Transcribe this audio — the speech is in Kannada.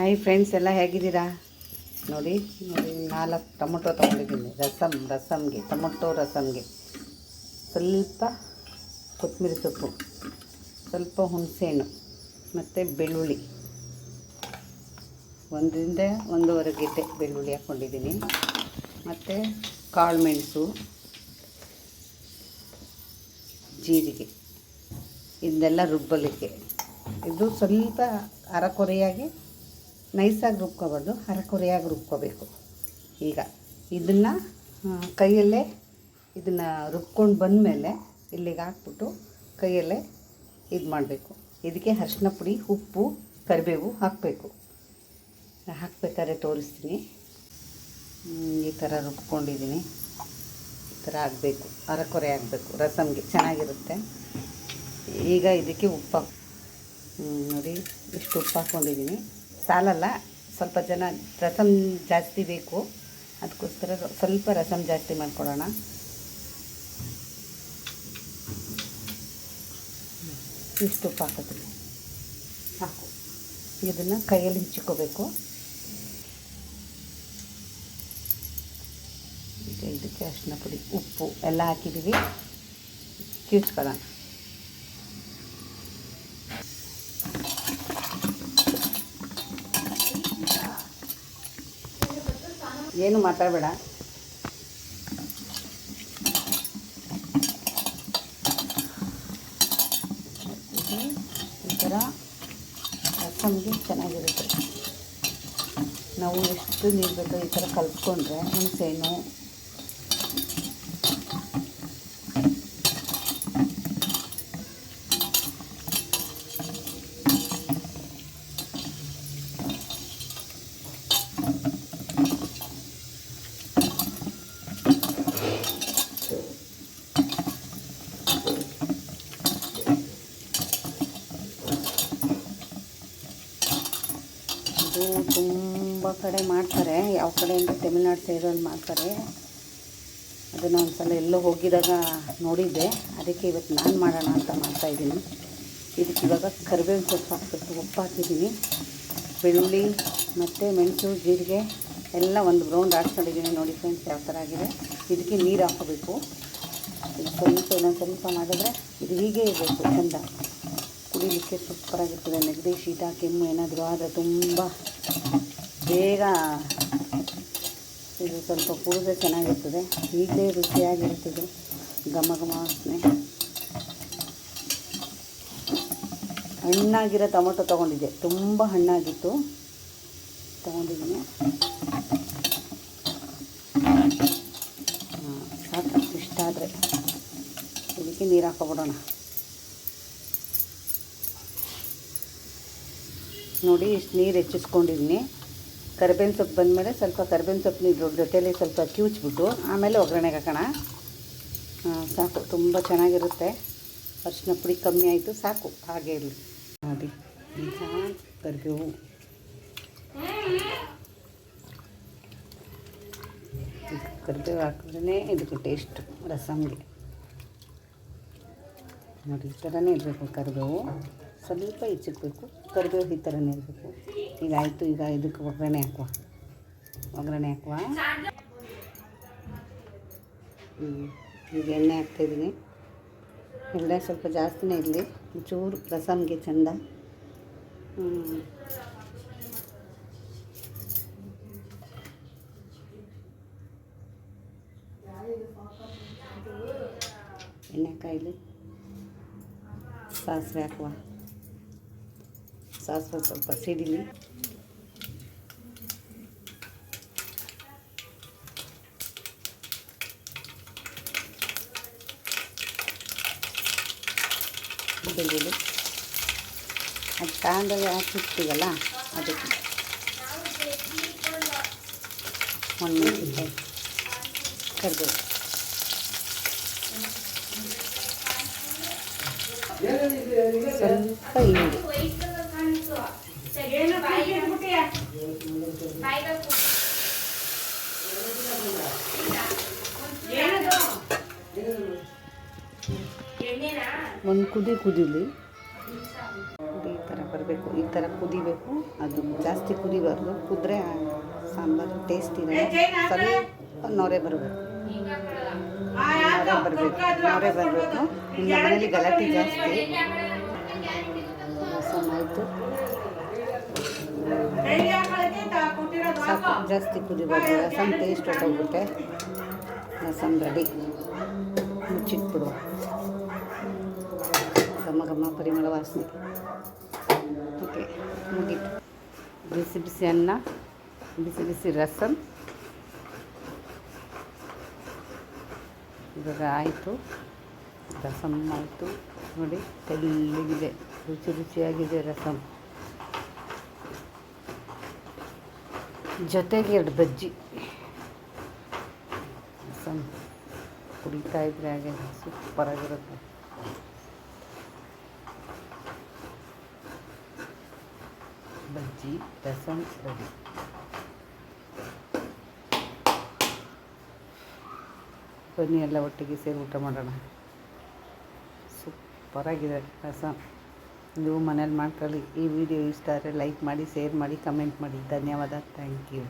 ಹಾಯ್ ಫ್ರೆಂಡ್ಸ್, ಎಲ್ಲ ಹೇಗಿದ್ದೀರಾ? ನೋಡಿ 4 ಟೊಮೊಟೊ ತೊಗೊಂಡಿದ್ದೀನಿ. ರಸಮ್ಗೆ ಟೊಮೊಟೊ ರಸಮ್ಗೆ ಸ್ವಲ್ಪ ಕೊತ್ತಂಬರಿ ಸೊಪ್ಪು, ಸ್ವಲ್ಪ ಹುಣಸೆಹಣ್ಣು ಮತ್ತು ಬೆಳ್ಳುಳ್ಳಿ, 1 ರಿಂದ 1.5 ಗೆಡ್ಡೆ ಬೆಳ್ಳುಳ್ಳಿ ಹಾಕ್ಕೊಂಡಿದ್ದೀನಿ. ಮತ್ತು ಕಾಳು ಮೆಣಸು, ಜೀರಿಗೆ, ಇದನ್ನೆಲ್ಲ ರುಬ್ಬಲಿಕ್ಕೆ. ಇದು ಸ್ವಲ್ಪ ಅರಕೊರೆಯಾಗಿ ನೈಸಾಗಿ ರುಬ್ಕೋಬಾರ್ದು, ಅರಕೊರೆಯಾಗಿ ರುಬ್ಕೋಬೇಕು. ಈಗ ಇದನ್ನು ಕೈಯಲ್ಲೇ ಇದನ್ನು ರುಬ್ಕೊಂಡು ಬಂದಮೇಲೆ ಇಲ್ಲಿಗೆ ಹಾಕ್ಬಿಟ್ಟು ಕೈಯಲ್ಲೇ ಇದು ಮಾಡಬೇಕು. ಇದಕ್ಕೆ ಅರಿಶಿನ ಪುಡಿ, ಉಪ್ಪು, ಕರಿಬೇವು ಹಾಕಬೇಕು. ಹಾಕ್ಬೇಕಾದ್ರೆ ತೋರಿಸ್ತೀನಿ. ಈ ಥರ ರುಬ್ಕೊಂಡಿದ್ದೀನಿ. ಈ ಥರ ಆಗಬೇಕು, ಅರಕೊರೆ ಆಗಬೇಕು. ರಸಮ್ಗೆ ಚೆನ್ನಾಗಿರುತ್ತೆ. ಈಗ ಇದಕ್ಕೆ ಉಪ್ಪು ನೋಡಿ, ಇಷ್ಟು ಉಪ್ಪು ಹಾಕ್ಕೊಂಡಿದ್ದೀನಿ. ಸಾಲಲ್ಲ, ಸ್ವಲ್ಪ ಜನ ರಸಮ್ ಜಾಸ್ತಿ ಬೇಕು, ಅದಕ್ಕೋಸ್ಕರ ಸ್ವಲ್ಪ ರಸಮ್ ಜಾಸ್ತಿ ಮಾಡ್ಕೊಳ್ಳೋಣ. ಇಷ್ಟು ಉಪ್ಪು ಹಾಕಿದ್ವಿ, ಸಾಕು. ಇದನ್ನು ಕೈಯಲ್ಲಿ ಹೆಚ್ಚಿಕೋಬೇಕು. ಈಗ ಇದಕ್ಕೆ ಅರಿಶಿನ ಪುಡಿ, ಉಪ್ಪು ಎಲ್ಲ ಹಾಕಿದ್ದೀವಿ. ಕಿವುಚ್ಕೊಳ್ಳೋಣ. ಏನು ಮಾತಾಡಬೇಡ. ಈ ಥರ ರಸಮ್ಗೆ ಚೆನ್ನಾಗಿರುತ್ತೆ. ನಾವು ಎಷ್ಟು ನೀರು ಬೇಕೋ ಈ ಥರ ಕಲ್ತ್ಕೊಂಡ್ರೆ ಹುಣಸೆಹಣ್ಣು, ತುಂಬ ಕಡೆ ಮಾಡ್ತಾರೆ. ಯಾವ ಕಡೆ ಅಂದರೆ ತಮಿಳ್ನಾಡು ಸೈಡಲ್ಲಿ ಮಾಡ್ತಾರೆ. ಅದನ್ನು ಒಂದು ಸಲ ಎಲ್ಲೋ ಹೋಗಿದಾಗ ನೋಡಿದ್ದೆ, ಅದಕ್ಕೆ ಇವತ್ತು ನಾನು ಮಾಡೋಣ ಅಂತ ಮಾಡ್ತಾಯಿದ್ದೀನಿ. ಇದಕ್ಕೆ ಇವಾಗ ಕರಿಬೇವಿನ ಸೊಪ್ಪು ಹಾಕ್ಬೇಕು, ಉಪ್ಪು ಹಾಕಿದ್ದೀನಿ, ಬೆಳ್ಳುಳ್ಳಿ ಮತ್ತು ಮೆಣಸು, ಜೀರಿಗೆ ಎಲ್ಲ ಒಂದು ರೌಂಡ್ ಆಡ್ಸ್ಕೊಂಡಿದ್ದೀನಿ. ನೋಡಿ ಫ್ರೆಂಡ್ಸ್, ಯಾವ ಥರ ಆಗಿದೆ. ಇದಕ್ಕೆ ನೀರು ಹಾಕೋಬೇಕು. ಇದು ಸ್ವಲ್ಪ ಇನ್ನೊಂದು ಸ್ವಲ್ಪ ಮಾಡಿದ್ರೆ ಇದು ಹೀಗೆ ಇರಬೇಕು, ಚೆಂದ ಕುಡಿಲಿಕ್ಕೆ ಸೂಪರಾಗಿರ್ತದೆ. ನೆಗಡಿ, ಶೀತ, ಕೆಮ್ಮು ಏನಾದರೂ ಆದರೆ ತುಂಬ ಬೇಗ ಇದು ಸ್ವಲ್ಪ ಕುಡಿದ್ರೆ ಚೆನ್ನಾಗಿರ್ತದೆ. ಈಗಲೇ ರುಚಿಯಾಗಿರ್ತದೆ, ಘಮ ವಾಸನೆ. ಹಣ್ಣಾಗಿರೋ ಟೊಮೊಟೊ ತೊಗೊಂಡಿದ್ದೆ, ತುಂಬ ಹಣ್ಣಾಗಿತ್ತು, ತೊಗೊಂಡಿದ್ದೀನಿ. ಸಾಕು, ಇಷ್ಟ ಆದರೆ ಇದಕ್ಕೆ ನೀರು ಹಾಕೊಬಿಡೋಣ. ನೋಡಿ, ಇಷ್ಟು ನೀರು ಹೆಚ್ಚಿಸ್ಕೊಂಡಿದ್ದೀನಿ. ಕರಿಬೇವಿನ ಸೊಪ್ಪು ಬಂದಮೇಲೆ ಸ್ವಲ್ಪ ಕರಿಬೇವಿನ ಸೊಪ್ಪು ನೀರು ಜೊತೆಯಲ್ಲಿ ಸ್ವಲ್ಪ ಕಿವುಚ್ಬಿಟ್ಟು ಆಮೇಲೆ ಒಗ್ಗರಣೆಗೆ ಹಾಕೋಣ. ಸಾಕು, ತುಂಬ ಚೆನ್ನಾಗಿರುತ್ತೆ. ಅರಿಶಿನ ಪುಡಿ ಕಮ್ಮಿ ಆಯಿತು, ಸಾಕು, ಹಾಗೆ ಇರಲಿ. ನೋಡಿ, ಈಗ ಕರಿಬೇವು, ಕರಿಬೇವು ಹಾಕಿದ್ರೇ ಇದಕ್ಕೆ ಟೇಸ್ಟು ರಸಮ್ಗೆ. ನೋಡಿ, ಈ ಥರನೇ ಇರಬೇಕು ಕರಿಬೇವು. ಸ್ವಲ್ಪ ಹೆಚ್ಚಿಕ್ಬೇಕು, ಕರಿಬೇವು ಈ ಥರನೇ ಇರಬೇಕು. ಈಗ ಆಯಿತು. ಈಗ ಇದಕ್ಕೆ ಒಗ್ಗರಣೆ ಹಾಕುವ. ಈಗ ಎಣ್ಣೆ ಹಾಕ್ತಾಯಿದ್ದೀನಿ. ಎಣ್ಣೆ ಸ್ವಲ್ಪ ಜಾಸ್ತಿನೇ ಇರಲಿ, ಒಂಚೂರು ರಸಮ್ಗೆ ಚೆಂದ. ಎಣ್ಣೆ ಕಾಯಿಲಿ, ಸಾಸಿವೆ ಹಾಕುವ. ಸಾಸಿವೆ ಸ್ವಲ್ಪ ಸಿಡಿಲಿ. ಬೆಳ್ಳುಳ್ಳಿ ಅದು ಕಾಂದಲ್ಲಿ ಹಾಕಿರ್ತೀವಲ್ಲ, ಅದಕ್ಕೆ ಮೆಣಸಿನಕಾಯಿ, ಕರಿಬೇವು, ಸ್ವಲ್ಪ ಹಿಂಡಿ, ಒಂದು ಕುದೀಲಿ. ಈ ಥರ ಬರಬೇಕು. ಬರಬೇಕು, ಈ ಥರ ಕುದಿಬೇಕು. ಅದು ಜಾಸ್ತಿ ಕುದಿಬಾರ್ದು, ಕುದ್ರೆ ಸಾಂಬಾರು ಟೇಸ್ಟ್ ಇರಲ್ಲ. ಸ್ವಲ್ಪ ನೊರೆ ಬರಬೇಕು, ನೊರೆ ಬರಬೇಕು. ನಿಮ್ಮ ಮನೇಲಿ ಗಲಾಟೆ ಜಾಸ್ತಿ. ರಸಮ್ ಆಯಿತು, ಸಾಕು, ಜಾಸ್ತಿ ಕುದಿಬಾರ್ದು. ರಸಮ್ ಟೇಸ್ಟ್ ಹೊಟ್ಟೋಗುತ್ತೆ. ರಸಮ್ ರೆಡಿ, ಮುಚ್ಚಿಟ್ಬಿಡುವ. ಘಮ ಘಮ ಪರಿಮಳ ವಾಸನೆ. ಓಕೆ, ಮುಗೀತು. ಬಿಸಿ ಬಿಸಿ ಅನ್ನ, ಬಿಸಿ ಬಿಸಿ ರಸಮ್ ಇವಾಗ ಆಯಿತು. ರಸಮ್ ಆಯಿತು ನೋಡಿ, ತೆಳ್ಳಗಿದೆ, ರುಚಿ ರುಚಿಯಾಗಿದೆ ರಸಮ್. ಜೊತೆಗೆ 2 ಬಜ್ಜಿ. ರಸಮ್ ಕುಡಿತಾ ಇದ್ರೆ ಹಾಗೆ ಸೂಪರಾಗಿರುತ್ತೆ. ಬಜ್ಜಿ ರಸಮ್ ರೆಡಿ. ಬನ್ನಿ ಎಲ್ಲ ಒಟ್ಟಿಗೆ ಸೇರಿ ಊಟ ಮಾಡೋಣ. ಸೂಪರಾಗಿದೆ ರಸಮ್. ನೀವು ಮನೇಲಿ ಮಾಡ್ಕೊಳ್ಳಿ. ಈ ವಿಡಿಯೋ ಇಷ್ಟ ಆದರೆ ಲೈಕ್ ಮಾಡಿ, ಶೇರ್ ಮಾಡಿ, ಕಮೆಂಟ್ ಮಾಡಿ. ಧನ್ಯವಾದ. Thank you.